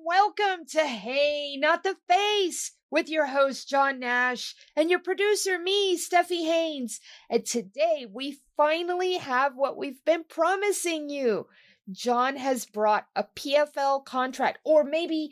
welcome to Hey, Not the Face with your host, John Nash, and your producer, me, Steffi Haynes. And today we finally have what we've been promising you. John has brought a PFL contract, or maybe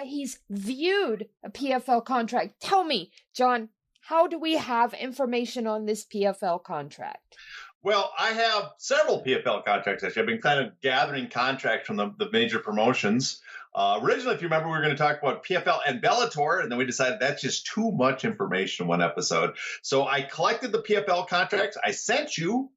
he's viewed a PFL contract. Tell me, John, how do we have information on this PFL contract? Well, I have several PFL contracts, actually. I've been kind of gathering contracts from the major promotions. Originally, if you remember, we were going to talk about PFL and Bellator, and then we decided that's just too much information in one episode. So I collected the PFL contracts. I sent you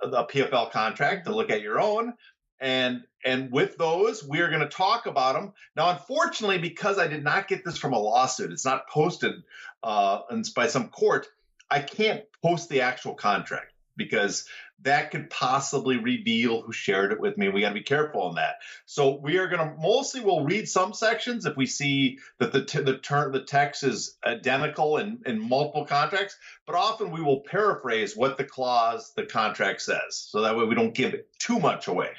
the PFL contract to look at your own. And with those, we are going to talk about them. Now, unfortunately, because I did not get this from a lawsuit, it's not posted by some court, I can't post the actual contract, because that could possibly reveal who shared it with me. We got to be careful on that. So we are going to we'll read some sections if we see that the text is identical in multiple contracts, but often we will paraphrase what the contract says. So that way we don't give it too much away.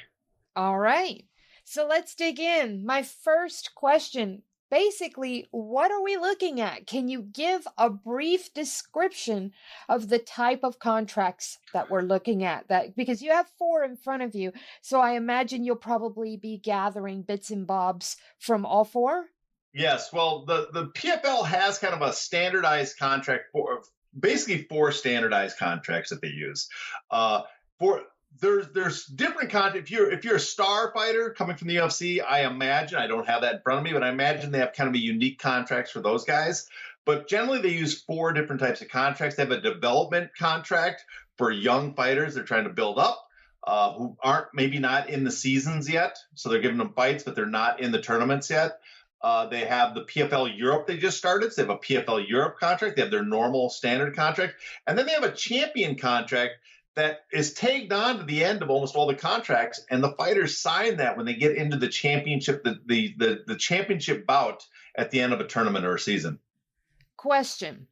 All right. So let's dig in. My first question, basically, what are we looking at? Can you give a brief description of the type of contracts that we're looking at? Because you have 4 in front of you, so I imagine you'll probably be gathering bits and bobs from all 4? Yes. Well, the PFL has kind of a standardized contract basically 4 standardized contracts that they use. There's different content. If you're a star fighter coming from the UFC, I don't have that in front of me, but I imagine they have kind of a unique contracts for those guys. But generally they use 4 different types of contracts. They have a development contract for young fighters they're trying to build up, who aren't maybe not in the seasons yet. So they're giving them fights, but they're not in the tournaments yet. They have the PFL Europe they just started. So they have a PFL Europe contract. They have their normal standard contract. And then they have a champion contract that is tagged on to the end of almost all the contracts, and the fighters sign that when they get into the championship, the championship bout at the end of a tournament or a season. Question: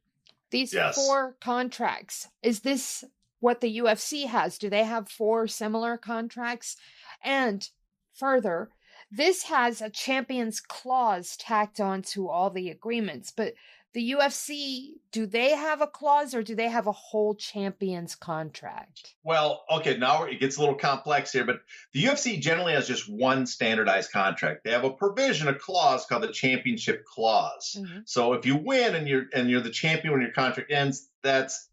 These 4 contracts, is this what the UFC has? Do they have 4 similar contracts? And further, this has a champions clause tacked on to all the agreements, but the UFC, do they have a clause or do they have a whole champions contract? Well, okay, now it gets a little complex here, but the UFC generally has just one standardized contract. They have a provision, a clause called the championship clause. Mm-hmm. So if you win and you're the champion when your contract ends, that's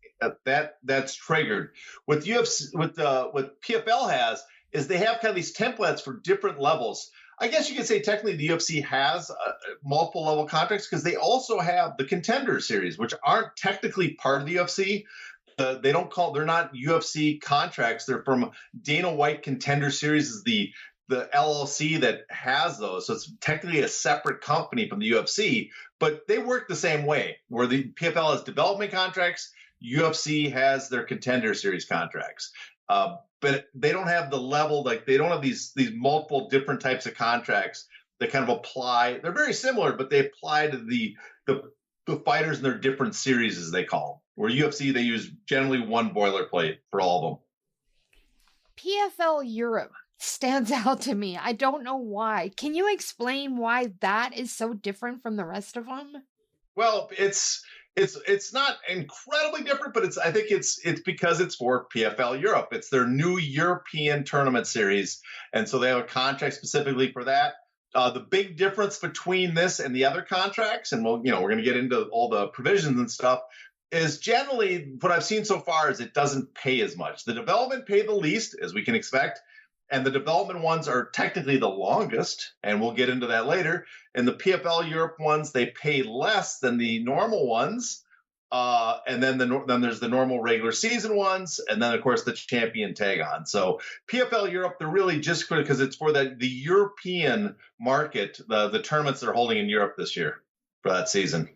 triggered. What PFL has is they have kind of these templates for different levels. I guess you could say technically the UFC has multiple level contracts because they also have the Contender Series, which aren't technically part of the UFC. They're not UFC contracts. They're from Dana White. Contender Series is the LLC that has those. So it's technically a separate company from the UFC, but they work the same way, where the PFL has development contracts, UFC has their Contender Series contracts. But they don't have the level, like they don't have these multiple different types of contracts that kind of apply. They're very similar, but they apply to the fighters in their different series, as they call them. Where UFC, they use generally one boilerplate for all of them. PFL Europe stands out to me. I don't know why. Can you explain why that is so different from the rest of them? Well, it's not incredibly different, but I think it's because it's for PFL Europe. It's their new European tournament series, and so they have a contract specifically for that. The big difference between this and the other contracts, and we're going to get into all the provisions and stuff, is generally what I've seen so far is it doesn't pay as much. The development pay the least, as we can expect, and the development ones are technically the longest, and we'll get into that later. And the PFL Europe ones, they pay less than the normal ones. And then there's the normal regular season ones, and then, of course, the champion tag on. So PFL Europe, they're really just because it's for the European market, the tournaments they're holding in Europe this year for that season.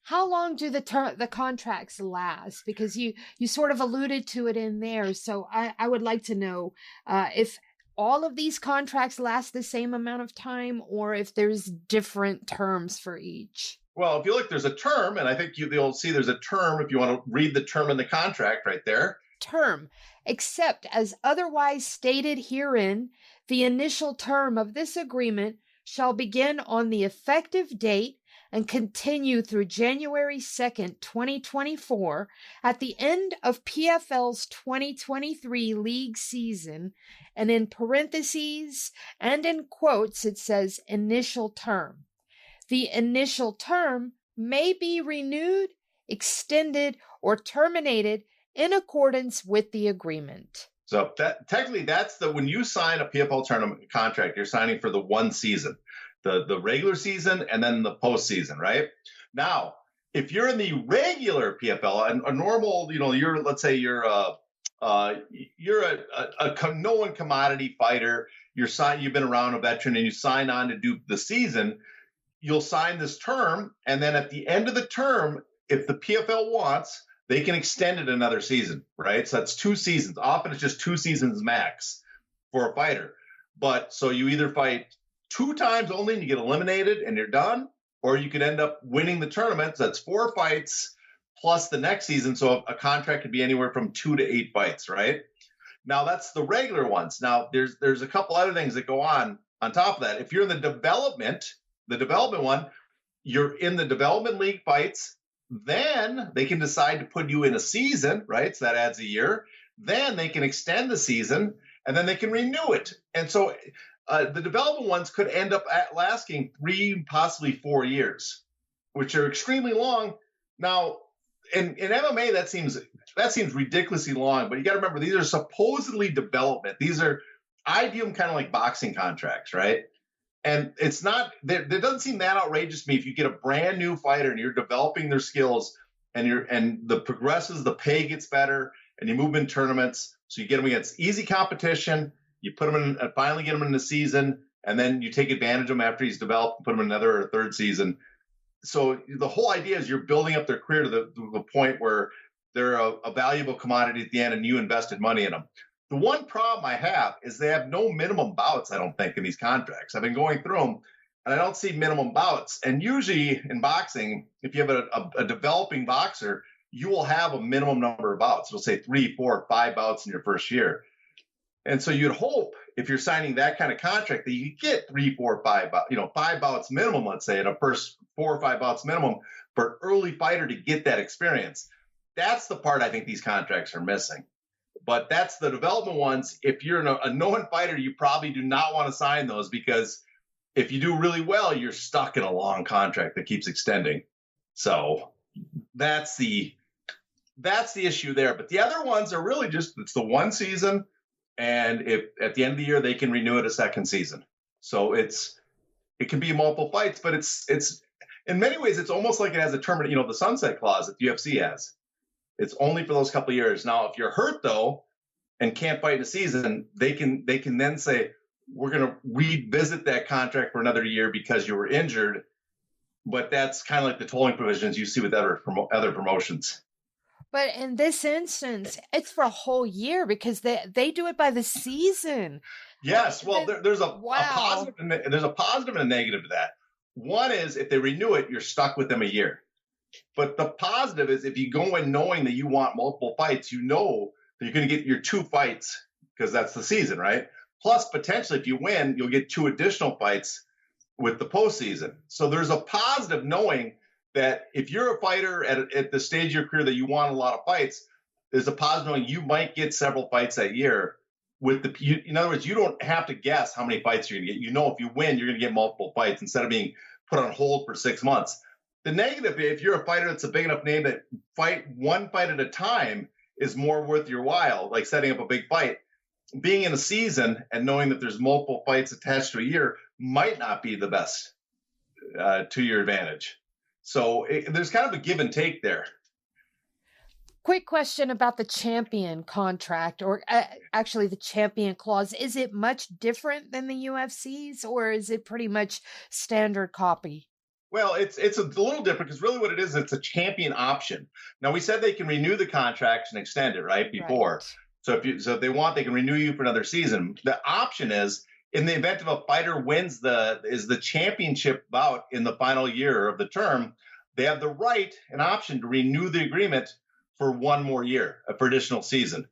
How long do the contracts last? Because you sort of alluded to it in there. So I would like to know if all of these contracts last the same amount of time or if there's different terms for each. Well, if you look, there's a term, and I think you'll see there's a term if you want to read the term in the contract right there. Term, except as otherwise stated herein, the initial term of this agreement shall begin on the effective date and continue through January 2nd, 2024, at the end of PFL's 2023 league season, and in parentheses and in quotes it says initial term. The initial term may be renewed, extended, or terminated in accordance with the agreement. So technically that's when you sign a PFL tournament contract, you're signing for the one season, the regular season and then the postseason, right? Now, if you're in the regular PFL, a normal, let's say you're a known commodity fighter, you've been around, a veteran, and you sign on to do the season, you'll sign this term, and then at the end of the term, if the PFL wants, they can extend it another season, right? So that's 2 seasons. Often it's just 2 seasons max for a fighter. But so you either fight 2 times only and you get eliminated and you're done, or you could end up winning the tournament. So that's 4 fights plus the next season. So a contract could be anywhere from 2 to 8 fights, right? Now that's the regular ones. Now there's a couple other things that go on top of that. If you're in the development one, you're in the development league fights. Then they can decide to put you in a season, right? So that adds a year. Then they can extend the season, and then they can renew it. And so the development ones could end up lasting 3, possibly 4 years, which are extremely long. Now, in MMA, that seems ridiculously long. But you got to remember, these are supposedly development. I view them kind of like boxing contracts, right? And it's not, there doesn't seem that outrageous to me if you get a brand new fighter and you're developing their skills and the progresses, the pay gets better, and you move in tournaments. So you get them against easy competition, you put them in, finally get them in the season, and then you take advantage of him after he's developed and put him in another or third season. So the whole idea is you're building up their career to the point where they're a valuable commodity at the end and you invested money in them. The one problem I have is they have no minimum bouts, I don't think, in these contracts. I've been going through them, and I don't see minimum bouts. And usually in boxing, if you have a developing boxer, you will have a minimum number of bouts. It'll say 3, 4, 5 bouts in your first year. And so you'd hope if you're signing that kind of contract that you could get 3, 4, 5 bouts, 5 bouts minimum, let's say, in a first 4 or 5 bouts minimum for an early fighter to get that experience. That's the part I think these contracts are missing. But that's the development ones. If you're a known fighter, you probably do not want to sign those, because if you do really well, you're stuck in a long contract that keeps extending. So that's the issue there. But the other ones are really just, it's the one season. And if at the end of the year, they can renew it a second season. So it can be multiple fights, but it's in many ways, it's almost like it has a term, the sunset clause that the UFC has. It's only for those couple of years. Now, if you're hurt, though, and can't fight in a season, they can then say, we're going to revisit that contract for another year because you were injured. But that's kind of like the tolling provisions you see with other promotions. But in this instance, it's for a whole year because they do it by the season. Yes. Well, there's a positive and a negative to that. One is if they renew it, you're stuck with them a year. But the positive is if you go in knowing that you want multiple fights, you know that you're going to get your 2 fights because that's the season, right? Plus, potentially, if you win, you'll get 2 additional fights with the postseason. So there's a positive knowing that if you're a fighter at the stage of your career that you want a lot of fights, there's a positive knowing you might get several fights that year. In other words, you don't have to guess how many fights you're going to get. You know, if you win, you're going to get multiple fights instead of being put on hold for 6 months. The negative, if you're a fighter that's a big enough name that fight one fight at a time is more worth your while, like setting up a big fight. Being in a season and knowing that there's multiple fights attached to a year might not be the best to your advantage. So there's kind of a give and take there. Quick question about the champion contract, or actually the champion clause. Is it much different than the UFC's, or is it pretty much standard copy? Well, it's a little different because really what it is, it's a champion option. Now, we said they can renew the contract and extend it, right, before. Right. So if they want, they can renew you for another season. The option is, in the event of a fighter wins the championship bout in the final year of the term, they have the right and option to renew the agreement for 1 more year, for additional season.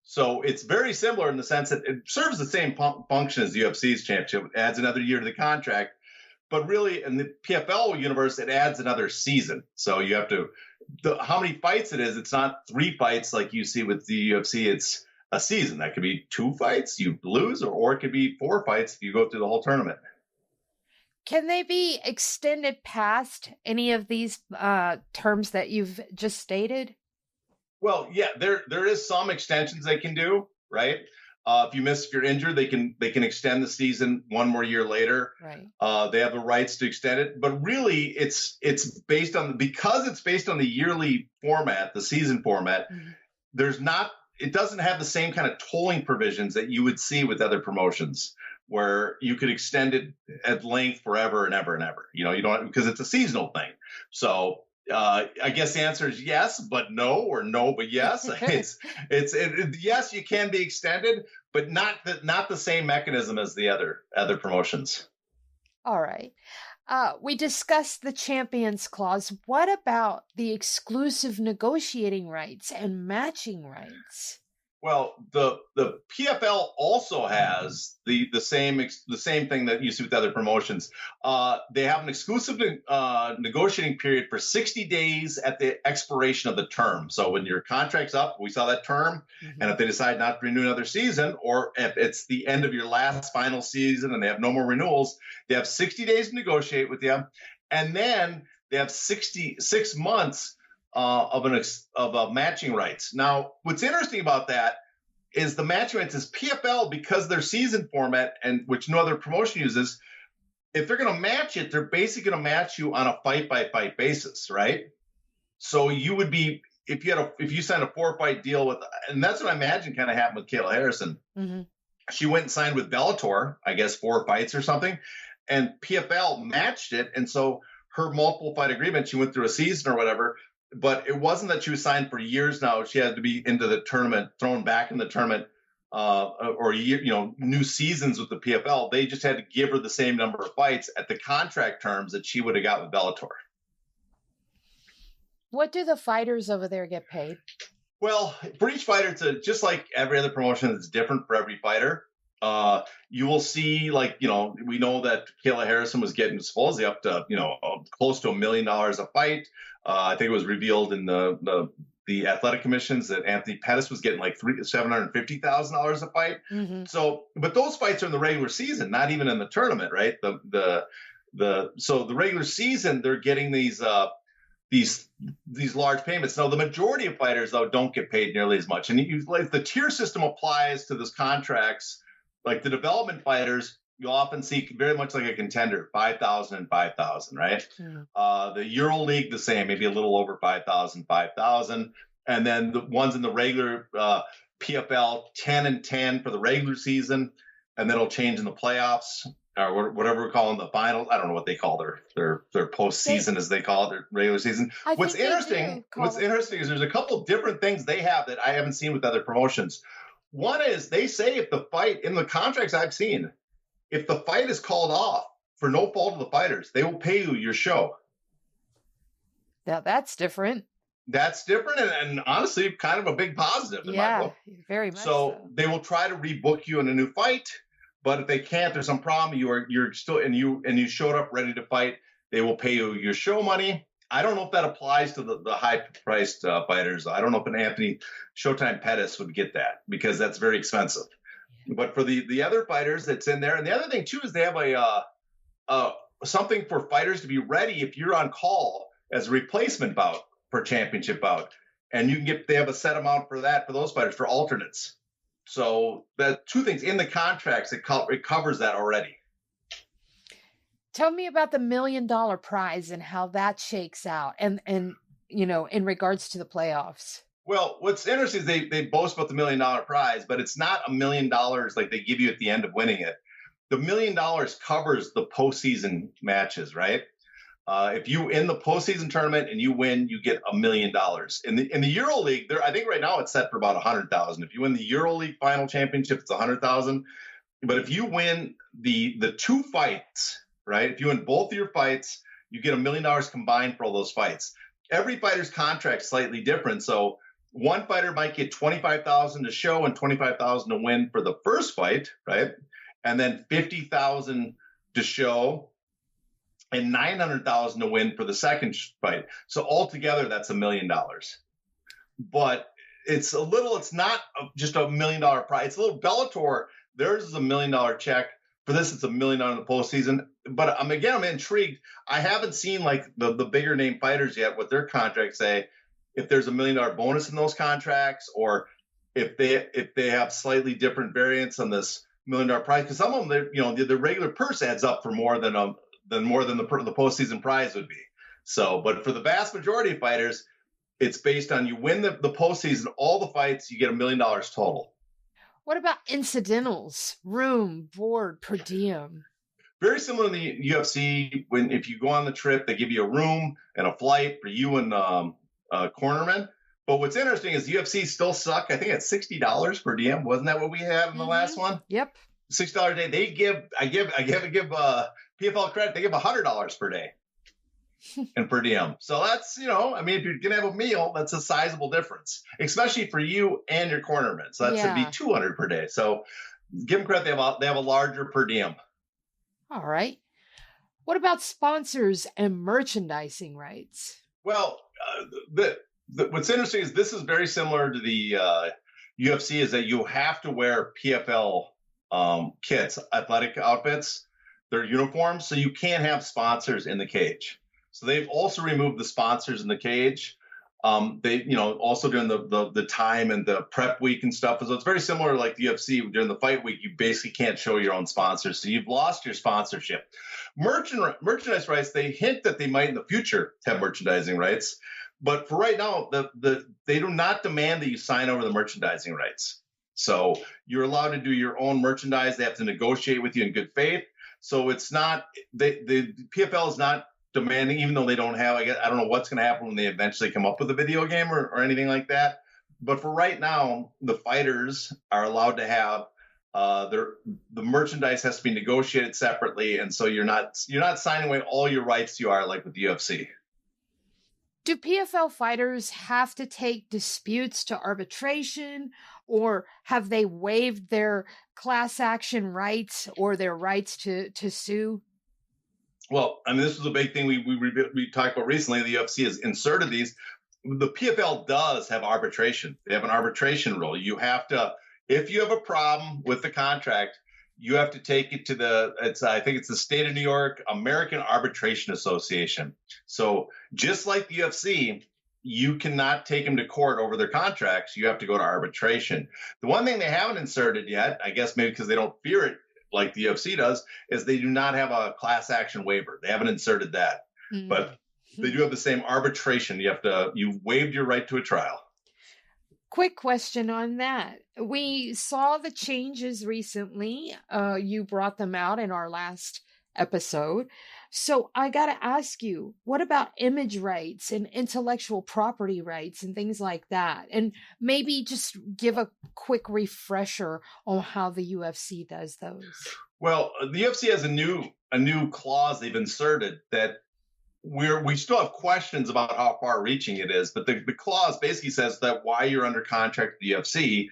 So it's very similar in the sense that it serves the same function as the UFC's championship. It adds another year to the contract. But really, in the PFL universe, it adds another season. So you have to, how many fights it is, it's not 3 fights like you see with the UFC. It's a season. That could be 2 fights, you lose, or it could be 4 fights if you go through the whole tournament. Can they be extended past any of these terms that you've just stated? Well, yeah, there is some extensions they can do, right? If you're injured, they can extend the season 1 more year later. Right. They have the rights to extend it, but really it's based on the yearly format, the season format. Mm-hmm. It doesn't have the same kind of tolling provisions that you would see with other promotions, where you could extend it at length forever and ever and ever. You don't, because it's a seasonal thing. So I guess the answer is yes, but no, or no, but yes. Yes, you can be extended, but not the same mechanism as the other promotions. All right. We discussed the champions clause. What about the exclusive negotiating rights and matching rights? Well, the PFL also has the same thing that you see with other promotions. They have an exclusive negotiating period for 60 days at the expiration of the term. So when your contract's up, we saw that term, mm-hmm. and if they decide not to renew another season, or if it's the end of your last final season and they have no more renewals, they have 60 days to negotiate with you, and then they have 66 months of matching rights. Now, what's interesting about that is the matching rights is PFL, because their season format, and which no other promotion uses. If they're going to match it, they're basically going to match you on a fight by fight basis, right? So you would be, if you signed a 4-fight deal with, and that's what I imagine kind of happened with Kayla Harrison. Mm-hmm. She went and signed with Bellator, I guess 4 fights or something, and PFL matched it, and so her multiple fight agreement, she went through a season or whatever. But it wasn't that she was signed for years now. She had to be into the tournament, thrown back in the tournament, or new seasons with the PFL. They just had to give her the same number of fights at the contract terms that she would have got with Bellator. What do the fighters over there get paid? Well, for each fighter, it's just like every other promotion. It's different for every fighter. You will see, we know that Kayla Harrison was getting supposedly up to, close to $1 million a fight. I think it was revealed in the athletic commissions that Anthony Pettis was getting like $750,000 a fight. Mm-hmm. So, but those fights are in the regular season, not even in the tournament, right? So the regular season, they're getting these large payments. Now, the majority of fighters, though, don't get paid nearly as much. And the tier system applies to those contracts. Like the development fighters, you'll often see very much like a contender, 5,000 and 5,000, right? Yeah. The Euro League, the same, maybe a little over 5,000. And then the ones in the regular PFL, 10 and 10 for the regular season, and then it'll change in the playoffs or whatever we're calling the finals. I don't know what they call their postseason, as they call it, their regular season. What's interesting is there's a couple of different things they have that I haven't seen with other promotions. One is they say if the fight, in the contracts I've seen, if the fight is called off for no fault of the fighters, they will pay you your show. Now that's different. That's different, and honestly, kind of a big positive in my book. Very much so. They will try to rebook you in a new fight, but if they can't, there's some problem. You're still and you showed up ready to fight. They will pay you your show money. I don't know if that applies to the high-priced fighters. I don't know if an Anthony Showtime Pettis would get that, because that's very expensive. But for the other fighters, that's in there. And the other thing, too, is they have something for fighters to be ready if you're on call as a replacement bout for championship bout. And they have a set amount for that for those fighters, for alternates. So the 2 things in the contracts, it covers that already. Tell me about the $1 million prize and how that shakes out, and in regards to the playoffs. Well, what's interesting is they boast about the $1 million prize, but it's not $1 million like they give you at the end of winning it. The $1 million covers the postseason matches, right? If you in the postseason tournament and you win, you get $1 million. In the Euro League, I think right now it's set for about 100,000. If you win the Euro League final championship, it's 100,000. But if you win the 2 fights, right? If you win both of your fights, you get $1 million combined for all those fights. Every fighter's contract is slightly different. So one fighter might get $25,000 to show and $25,000 to win for the first fight, right? And then $50,000 to show and $900,000 to win for the second fight. So altogether, that's $1 million. But it's not just $1 million prize. It's a little Bellator. Theirs is $1 million check. For this, it's $1 million in the postseason. But I'm intrigued. I haven't seen like the bigger name fighters yet what their contracts say. If there's $1 million bonus in those contracts, or if they have slightly different variants on this $1 million prize, because some of them, the regular purse adds up for more than the postseason prize would be. So, but for the vast majority of fighters, it's based on you win the postseason, all the fights, you get $1 million total. What about incidentals, room, board, per diem? Very similar to the UFC. If you go on the trip, they give you a room and a flight for you and cornerman. But what's interesting is the UFC still suck. I think it's $60 per diem. Wasn't that what we had in the last one? Yep. $60 a day. I give PFL credit. They give $100 per day and per diem. So that's, if you're going to have a meal, that's a sizable difference, especially for you and your cornerman. So that's to be $200 per day. So give them credit. They have a larger per diem. All right. What about sponsors and merchandising rights? Well, what's interesting is this is very similar to the UFC, is that you have to wear PFL kits, athletic outfits, their uniforms, so you can't have sponsors in the cage. So they've also removed the sponsors in the cage. They, also during the time and the prep week and stuff. So it's very similar, like the UFC during the fight week, you basically can't show your own sponsors. So you've lost your sponsorship. Merchandise rights, they hint that they might in the future have merchandising rights. But for right now, they do not demand that you sign over the merchandising rights. So you're allowed to do your own merchandise. They have to negotiate with you in good faith. So it's not, the PFL is not demanding, even though they don't have, I don't know what's going to happen when they eventually come up with a video game or anything like that. But for right now, the fighters are allowed to have the merchandise has to be negotiated separately. And so you're not signing away all your rights you are like with the UFC. Do PFL fighters have to take disputes to arbitration, or have they waived their class action rights or their rights to sue? Well, this was a big thing we talked about recently. The UFC has inserted these. The PFL does have arbitration. They have an arbitration rule. You have to, if you have a problem with the contract, you have to take it to I think it's the state of New York, American Arbitration Association. So just like the UFC, you cannot take them to court over their contracts. You have to go to arbitration. The one thing they haven't inserted yet, I guess maybe because they don't fear it like the UFC does, is they do not have a class action waiver. They haven't inserted that. Mm-hmm. But they do have the same arbitration. You've waived your right to a trial. Quick question on that. We saw the changes recently. You brought them out in our last episode. So I got to ask you, what about image rights and intellectual property rights and things like that? And maybe just give a quick refresher on how the UFC does those. Well, the UFC has a new clause they've inserted that we still have questions about how far reaching it is, but the clause basically says that while you're under contract with the UFC,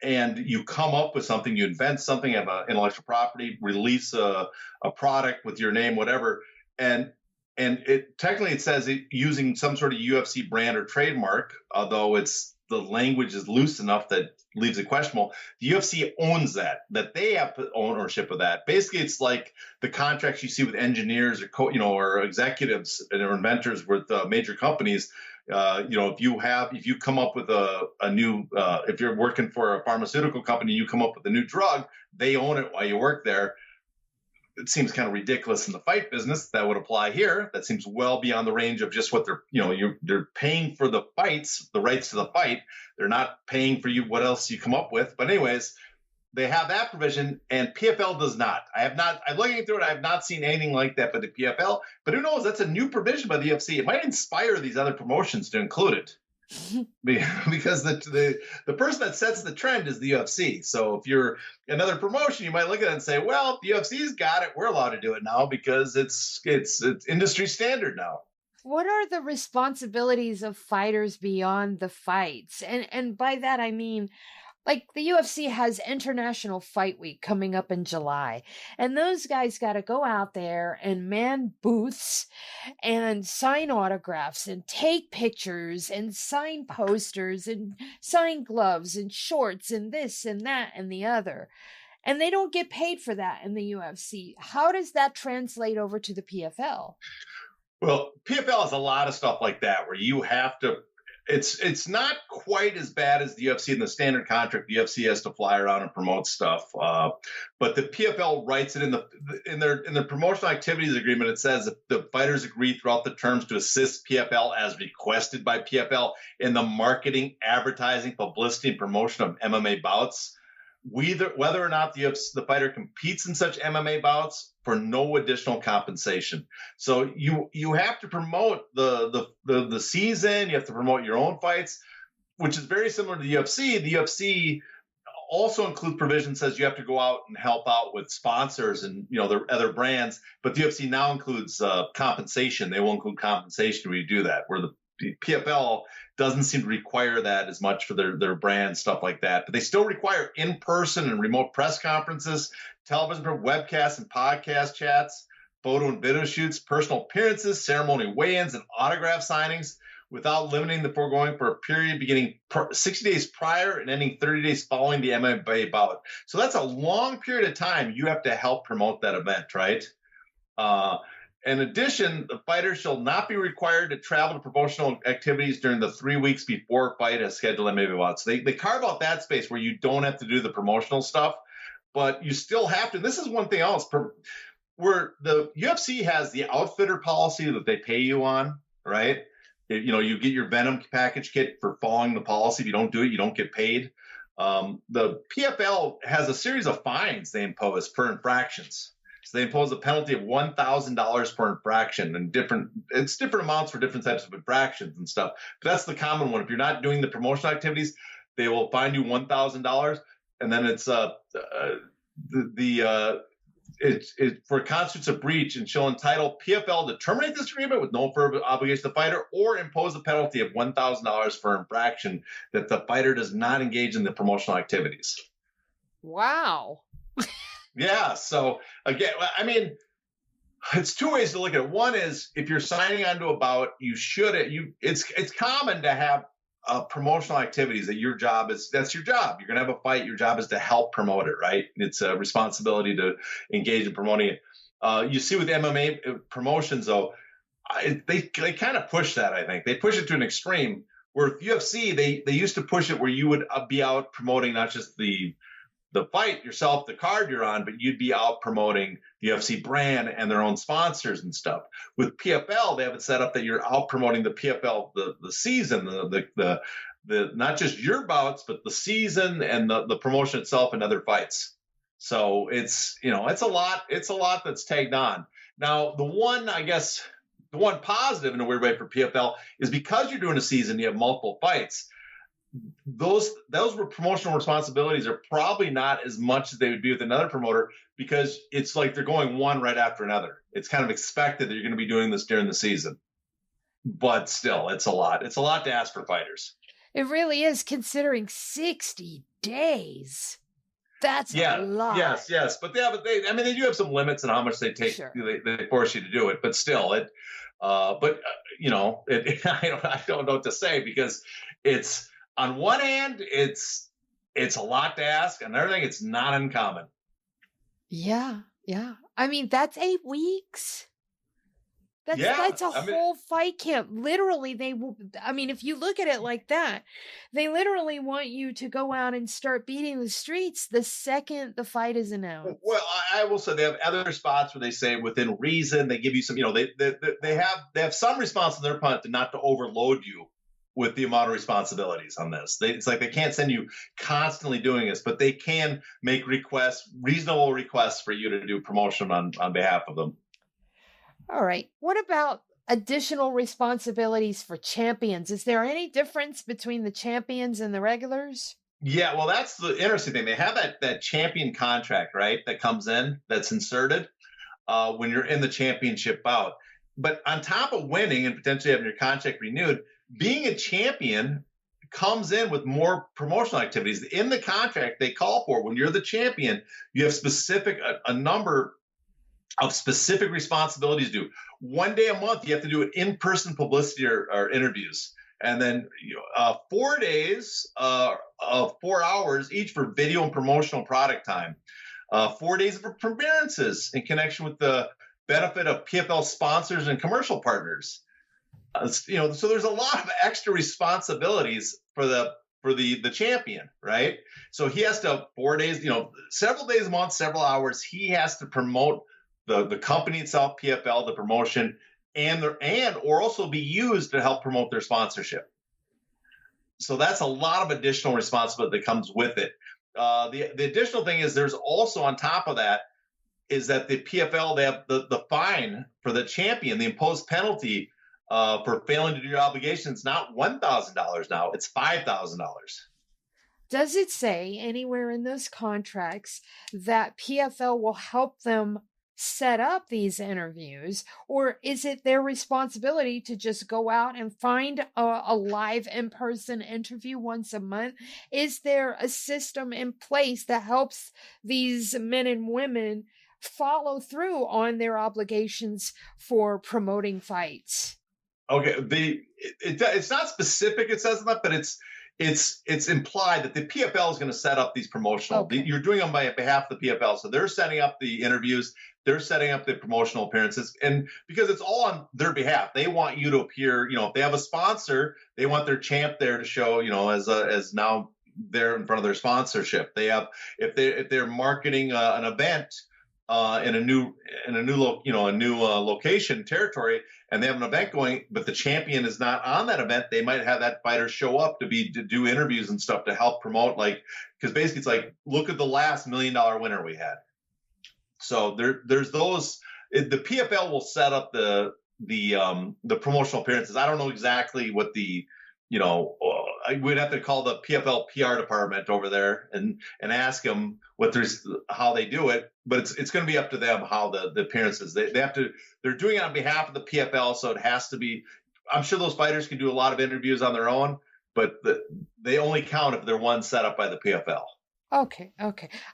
and you come up with something, you invent something, have an intellectual property, release a product with your name, whatever, and it technically it says it using some sort of UFC brand or trademark, although the language is loose enough that leaves it questionable. The UFC owns that they have ownership of that. Basically, it's like the contracts you see with engineers or executives or inventors with major companies. If you come up with a new, if you're working for a pharmaceutical company, you come up with a new drug, they own it while you work there. It seems kind of ridiculous in the fight business that would apply here. That seems well beyond the range of just what they're paying for the fights, the rights to the fight. They're not paying for you what else you come up with. But anyways, they have that provision, and PFL does not. I'm looking through it. I have not seen anything like that by the PFL. But who knows? That's a new provision by the UFC. It might inspire these other promotions to include it. Because the person that sets the trend is the UFC. So if you're another promotion, you might look at it and say, well, the UFC's got it. We're allowed to do it now because it's industry standard now. what are the responsibilities of fighters beyond the fights? And by that I mean, like, the UFC has International Fight Week coming up in July, and those guys got to go out there and man booths and sign autographs and take pictures and sign posters and sign gloves and shorts and this and that and the other. And they don't get paid for that in the UFC. How does that translate over to the PFL? Well, PFL has a lot of stuff like that where you have to. It's not quite as bad as the UFC in the standard contract. The UFC has to fly around and promote stuff, but the PFL writes it in their promotional activities agreement. It says that the fighters agree throughout the terms to assist PFL as requested by PFL in the marketing, advertising, publicity, and promotion of MMA bouts. Whether or not the fighter competes in such MMA bouts for no additional compensation. So you have to promote the season. You have to promote your own fights, which is very similar to the UFC. The UFC also includes provisions that says you have to go out and help out with sponsors and their other brands. But the UFC now includes compensation. They will include compensation when you do that, where the PFL doesn't seem to require that as much for their brand, stuff like that. But they still require in-person and remote press conferences, television webcasts and podcast chats, photo and video shoots, personal appearances, ceremony weigh-ins, and autograph signings without limiting the foregoing for a period beginning 60 days prior and ending 30 days following the MMA bout. So that's a long period of time you have to help promote that event, right? In addition, the fighter shall not be required to travel to promotional activities during the 3 weeks before a fight as scheduled MMA bout. So they carve out that space where you don't have to do the promotional stuff, but you still have to. This is one thing else, where the UFC has the outfitter policy that they pay you on, right? You get your Venom package kit for following the policy. If you don't do it, you don't get paid. The PFL has a series of fines they impose per infractions. So they impose a penalty of $1,000 per infraction, and different amounts for different types of infractions and stuff. But that's the common one. If you're not doing the promotional activities, they will fine you $1,000, and then it's for constitutes a breach and shall entitle PFL to terminate this agreement with no further obligation to the fighter, or impose a penalty of $1,000 for infraction that the fighter does not engage in the promotional activities. Wow. Yeah. So again, I mean, it's two ways to look at it. One is if you're signing onto a bout, it's common to have promotional activities that that's your job. You're going to have a fight. Your job is to help promote it, right? It's a responsibility to engage in promoting it. You see with MMA promotions, though, they kind of push that, I think. They push it to an extreme where with UFC, they used to push it where you would be out promoting not just the fight yourself, the card you're on, but you'd be out promoting the UFC brand and their own sponsors and stuff. With PFL, they have it set up that you're out promoting the PFL, the season, the not just your bouts, but the season and the promotion itself and other fights. So it's a lot that's tagged on. Now, the one positive in a weird way for PFL is because you're doing a season, you have multiple fights. Those promotional responsibilities are probably not as much as they would be with another promoter, because it's like they're going one right after another. It's kind of expected that you're going to be doing this during the season, but still, it's a lot. It's a lot to ask for fighters. It really is, considering 60 days. That's a lot. Yes. But they do have some limits on how much they take. Sure. They force you to do it, but still, I don't know what to say, because it's, on one hand, it's a lot to ask. On the other thing, it's not uncommon. Yeah. I mean, that's 8 weeks. That's a whole fight camp. Literally, if you look at it like that, they literally want you to go out and start beating the streets the second the fight is announced. Well, I will say they have other spots where they say within reason. They give you some, they have some response on their part not to overload you with the amount of responsibilities on this. It's like they can't send you constantly doing this, but they can make reasonable requests for you to do promotion on behalf of them. All right. What about additional responsibilities for champions? Is there any difference between the champions and the regulars? Yeah, well, that's the interesting thing. They have that champion contract, right, that comes in, that's inserted when you're in the championship bout. but on top of winning and potentially having your contract renewed, being a champion comes in with more promotional activities. In the contract, they call for when you're the champion, you have a number of specific responsibilities to do. 1 day a month, you have to do an in-person publicity or interviews. And then 4 days of 4 hours each for video and promotional product time. 4 days of appearances in connection with the benefit of PFL sponsors and commercial partners. So there's a lot of extra responsibilities for the champion, right? So he has to 4 days, several days a month, several hours. He has to promote the company itself, PFL, the promotion, or also be used to help promote their sponsorship. So that's a lot of additional responsibility that comes with it. The additional thing is there's also on top of that is that the PFL, they have the fine for the champion, the imposed penalty for failing to do your obligations, not $1,000 now, it's $5,000. Does it say anywhere in those contracts that PFL will help them set up these interviews, or is it their responsibility to just go out and find a live in-person interview once a month? Is there a system in place that helps these men and women follow through on their obligations for promoting fights? Okay, it's not specific. It says that, but it's implied that the PFL is going to set up these promotional. Okay. You're doing them by behalf of the PFL, so they're setting up the interviews, they're setting up the promotional appearances, and because it's all on their behalf, they want you to appear. If they have a sponsor, they want their champ there to show. As now they're in front of their sponsorship. They have if they're marketing an event. In a new location territory, and they have an event going, but the champion is not on that event, they might have that fighter show up to do interviews and stuff to help promote, because basically it's like, look at the last $1 million winner we had. So there's those. The PFL will set up the promotional appearances. I don't know exactly what we'd have to call the PFL PR department over there and ask them how they do it, but it's going to be up to them how the appearances. They're doing it on behalf of the PFL, so it has to be. I'm sure those fighters can do a lot of interviews on their own, but they only count if they're one set up by the PFL. Okay.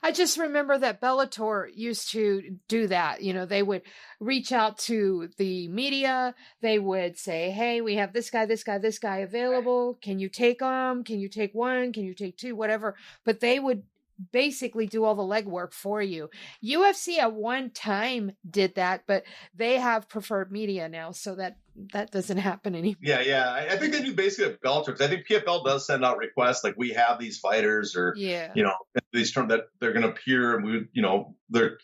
I just remember that Bellator used to do that. They would reach out to the media. They would say, hey, we have this guy available. Can you take them? Can you take one? Can you take two? Whatever. But they would basically do all the legwork for you. UFC at one time did that, but they have preferred media now, so that doesn't happen anymore. Yeah. I think they do basically at Bellator, because I think PFL does send out requests like, we have these fighters, or these terms that they're going to appear, and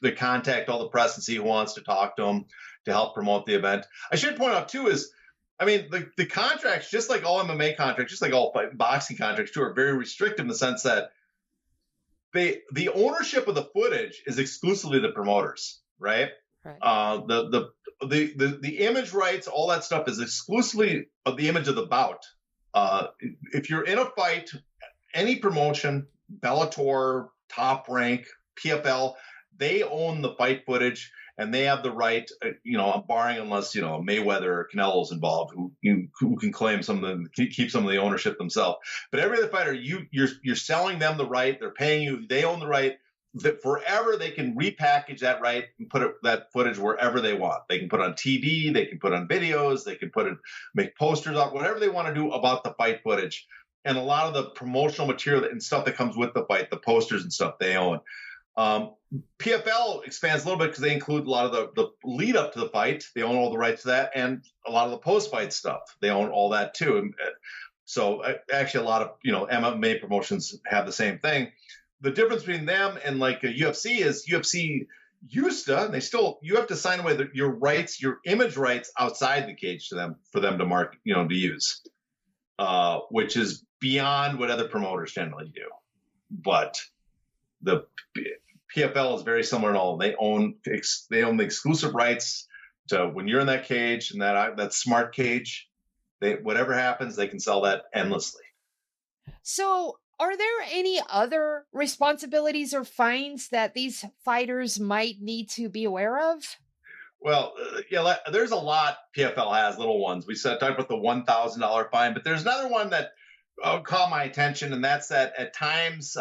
they contact all the press and see who wants to talk to them to help promote the event. I should point out too is, the contracts, just like all MMA contracts, just like all boxing contracts too, are very restrictive in the sense that the ownership of the footage is exclusively the promoters, right? Right. The image rights, all that stuff is exclusively of the image of the bout. If you're in a fight, any promotion, Bellator, Top Rank, PFL, they own the fight footage, and they have the right, barring unless, Mayweather or Canelo's involved, who can claim keep some of the ownership themselves. But every other fighter, you're selling them the right, they're paying you, they own the right. That forever they can repackage that right and put that footage wherever they want. They can put it on TV, they can put it on videos, they can make posters out, whatever they want to do about the fight footage. And a lot of the promotional material and stuff that comes with the fight, the posters and stuff, they own. PFL expands a little bit because they include a lot of the lead up to the fight. They own all the rights to that, and a lot of the post-fight stuff. They own all that too. So actually a lot of MMA promotions have the same thing. The difference between them and like a UFC is UFC used to, and you have to sign away your rights, your image rights outside the cage for them to mark, to use, which is beyond what other promoters generally do. But the PFL is very similar in all. They own the exclusive rights to when you're in that cage, and that smart cage. Whatever happens, they can sell that endlessly. So, are there any other responsibilities or fines that these fighters might need to be aware of? Well, yeah, there's a lot PFL has, little ones. We talked about the $1,000 fine, but there's another one that caught my attention, and that's that at times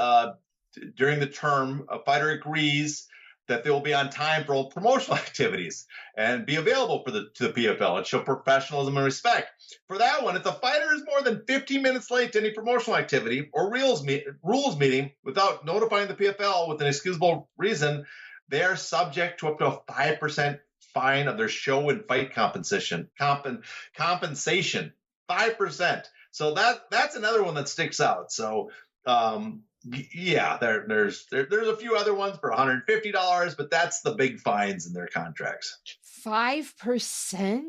during the term, a fighter agrees that they will be on time for all promotional activities and be available to the PFL and show professionalism and respect. For that one, if the fighter is more than 15 minutes late to any promotional activity or rules meeting without notifying the PFL with an excusable reason, they are subject to up to a 5% fine of their show and fight compensation. 5%. So that's another one that sticks out. So yeah, there's a few other ones for $150, but that's the big fines in their contracts. 5%?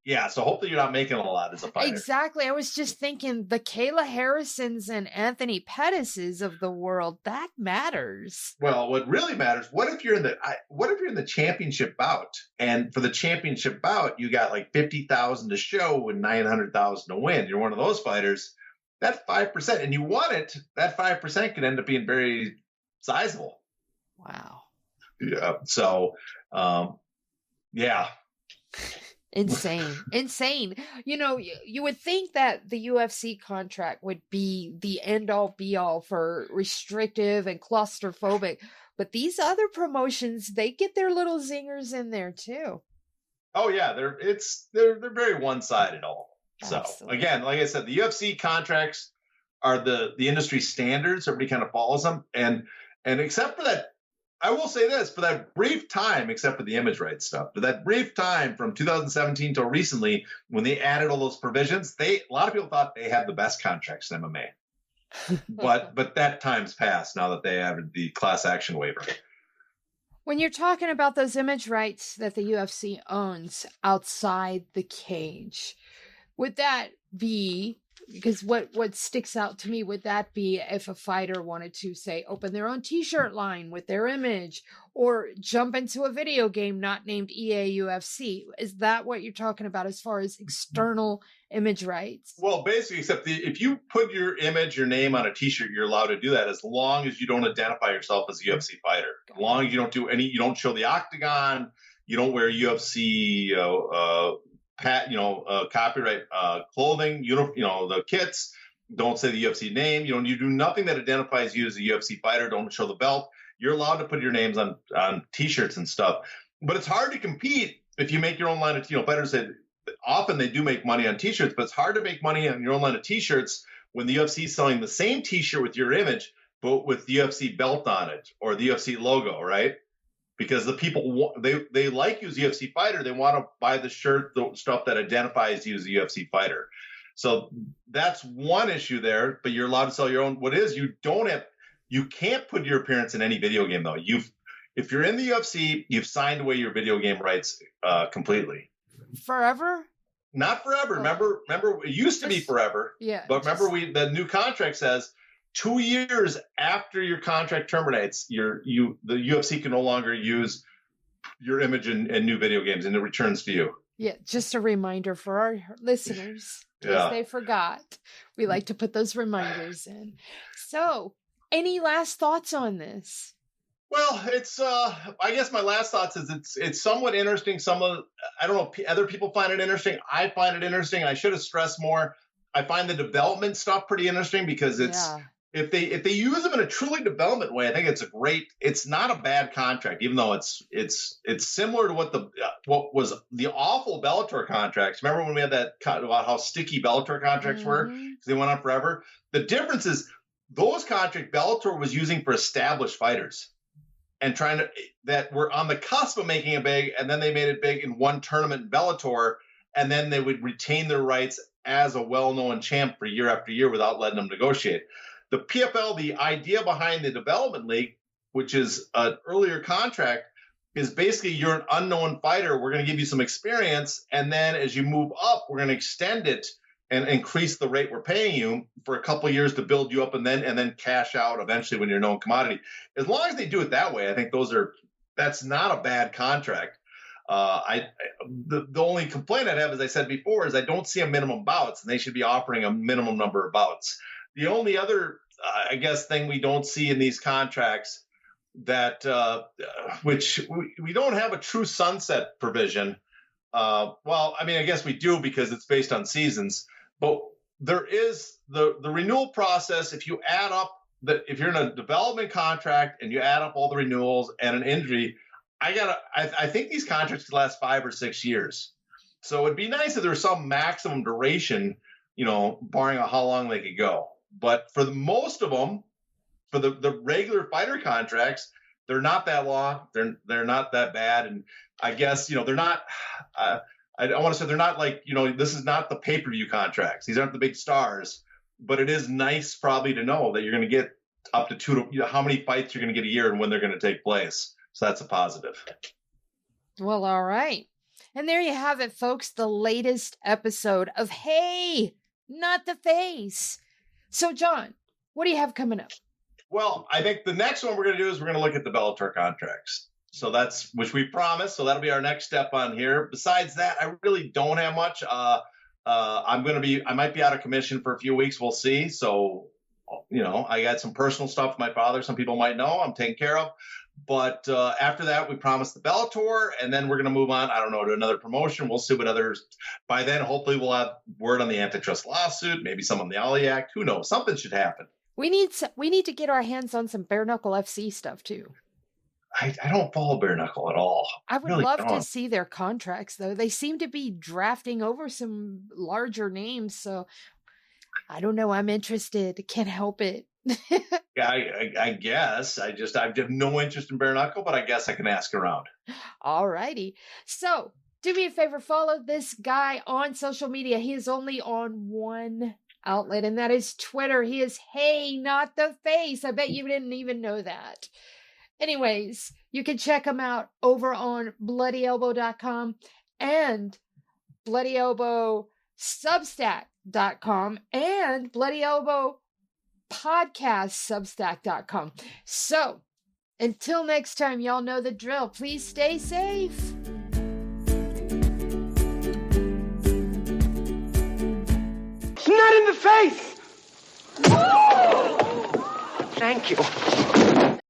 Yeah, so hopefully you're not making a lot as a fighter. Exactly. I was just thinking the Kayla Harrisons and Anthony Pettises of the world, that matters. Well, what really matters, what if you're in the championship bout, and for the championship bout you got like 50,000 to show and 900,000 to win. You're one of those fighters. That 5%, and you won it, that 5% could end up being very sizable. Wow. Yeah. So, yeah. Insane. You know, you would think that the UFC contract would be the end all be all for restrictive and claustrophobic, but these other promotions, they get their little zingers in there too. Oh yeah, they're very one-sided all. So absolutely. Again, like I said, the UFC contracts are the industry standards. Everybody kind of follows them, and except for that, I will say this, for that brief time, except for the image rights stuff, for that brief time from 2017 till recently, when they added all those provisions, a lot of people thought they had the best contracts in MMA. but that time's passed now that they added the class action waiver. When you're talking about those image rights that the UFC owns outside the cage, would that be, because what sticks out to me, would that be if a fighter wanted to, say, open their own t-shirt line with their image or jump into a video game not named EA UFC? Is that what you're talking about as far as external image rights? Well, basically, except if you put your image, your name on a t-shirt, you're allowed to do that as long as you don't identify yourself as a UFC fighter. As long as you don't show the octagon, you don't wear UFC copyright clothing, the kits, don't say the UFC name, you do nothing that identifies you as a UFC fighter, don't show the belt. You're allowed to put your names on t-shirts and stuff. But it's hard to compete if you make your own line of, fighters say often they do make money on t-shirts, but it's hard to make money on your own line of t-shirts when the UFC is selling the same t-shirt with your image, but with the UFC belt on it or the UFC logo, right? Because the people, they like you as a UFC fighter. They want to buy the shirt, the stuff that identifies you as a UFC fighter. So that's one issue there, but you're allowed to sell your own. You can't put your appearance in any video game though. If you're in the UFC, you've signed away your video game rights completely. Forever? Not forever. Oh. Remember, it used to be forever. Yeah. But remember, the new contract says 2 years after your contract terminates, the UFC can no longer use your image in new video games, and it returns to you. Yeah, just a reminder for our listeners, in case they forgot. We like to put those reminders in. So, any last thoughts on this? Well, it's I guess my last thoughts is it's somewhat interesting. I don't know, other people find it interesting. I find it interesting. I should have stressed more. I find the development stuff pretty interesting because if they use them in a truly development way, I think it's not a bad contract, even though it's similar to what was the awful Bellator contracts. Remember when we had that about how sticky Bellator contracts were because they went on forever? The difference is those contracts Bellator was using for established fighters and that were on the cusp of making it big, and then they made it big in one tournament in Bellator, and then they would retain their rights as a well-known champ for year after year without letting them negotiate. The PFL, the idea behind the development league, which is an earlier contract, is basically you're an unknown fighter. We're going to give you some experience, and then as you move up, we're going to extend it and increase the rate we're paying you for a couple of years to build you up, and then cash out eventually when you're a known commodity. As long as they do it that way, I think that's not a bad contract. The only complaint I'd have, as I said before, is I don't see a minimum bouts, and they should be offering a minimum number of bouts. The only other, thing we don't see in these contracts which we don't have a true sunset provision. Well, I mean, I guess we do because it's based on seasons, but there is the renewal process. If you add up if you're in a development contract and you add up all the renewals and an injury, I think these contracts could last 5 or 6 years. So it'd be nice if there was some maximum duration, barring how long they could go. But for most of them, for the regular fighter contracts, they're not that long. They're not that bad. And I guess, they're not, I want to say they're not like, this is not the pay-per-view contracts. These aren't the big stars, but it is nice probably to know that you're going to get up to how many fights you're going to get a year and when they're going to take place. So that's a positive. Well, all right. And there you have it, folks, the latest episode of Hey, Not the Face. So, John, what do you have coming up? Well, I think the next one we're going to do is we're going to look at the Bellator contracts. So that's, which we promised. So that'll be our next step on here. Besides that, I really don't have much. I might be out of commission for a few weeks. We'll see. So, I got some personal stuff with my father. Some people might know I'm taking care of. But after that, we promised the Bellator, and then we're going to move on, I don't know, to another promotion. We'll see what others, by then, hopefully we'll have word on the antitrust lawsuit, maybe some on the Ali Act. Who knows? Something should happen. We need to get our hands on some Bareknuckle FC stuff, too. I don't follow Bareknuckle at all. I would love to see their contracts, though. They seem to be drafting over some larger names, so I don't know. I'm interested. Can't help it. Yeah, I guess. I have no interest in Bareknuckle, but I guess I can ask around. All righty. So do me a favor, follow this guy on social media. He is only on one outlet, and that is Twitter. He is Hey, Not the Face. I bet you didn't even know that. Anyways, you can check him out over on bloodyelbow.com and bloodyelbowsubstack.com and bloodyelbowpodcastsubstack.com. So until next time, y'all know the drill. Please stay safe. Not in the face! Thank you.